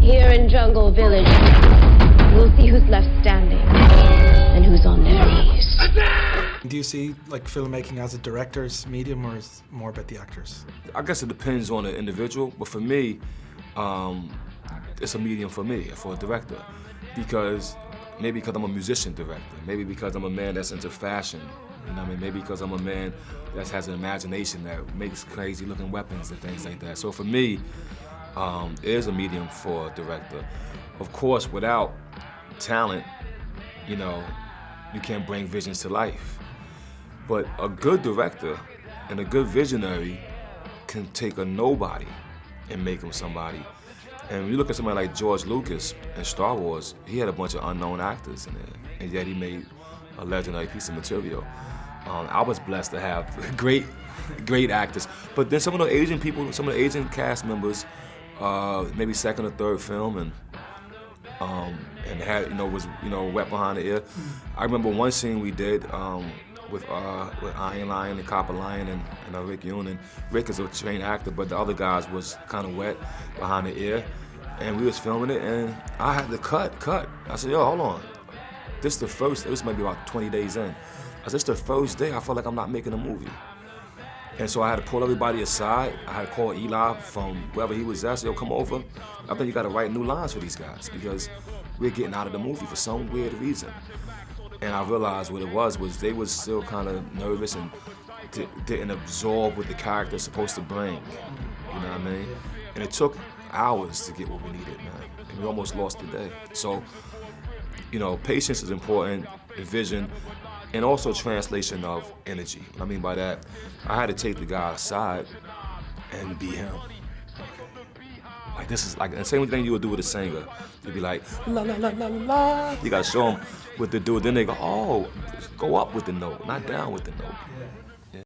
Here in Jungle Village, we'll see who's left standing and who's on their knees. Do you see like filmmaking as a director's medium, or is it more about the actors? I guess it depends on the individual, but for me, it's a medium for me, for a director, because maybe because I'm a musician director, maybe because I'm a man that's into fashion, you know what I mean? Maybe because I'm a man that has an imagination that makes crazy looking weapons and things like that. So for me, it is a medium for a director. Of course, without talent, you know, you can't bring visions to life. But a good director and a good visionary can take a nobody and make him somebody. And when you look at somebody like George Lucas in Star Wars, he had a bunch of unknown actors in there, and yet he made a legendary piece of material. I was blessed to have great actors. But then some of the Asian people, some of the Asian cast members, maybe second or third film, and had, was wet behind the ear. I remember one scene we did with Iron Lion and Copper Lion and Rick Yoon. And Rick is a trained actor, but the other guys was kind of wet behind the ear. And we was filming it, and I had to cut. I said, yo, hold on. This might be about 20 days in. I said, this the first day I felt like I'm not making a movie. And so I had to pull everybody aside. I had to call Eli from wherever he was at. I said, yo, come over. I think you got to write new lines for these guys because we're getting out of the movie for some weird reason. And I realized what it was they was still kind of nervous and didn't absorb what the character's supposed to bring. You know what I mean? And it took hours to get what we needed, man. And we almost lost the day. So, patience is important, vision, and also translation of energy. What I mean by that, I had to take the guy aside and be him. Like this is like the same thing you would do with a singer. You'd be like, la la la la la. You gotta show them what to do. Then they go, oh, go up with the note, not down with the note.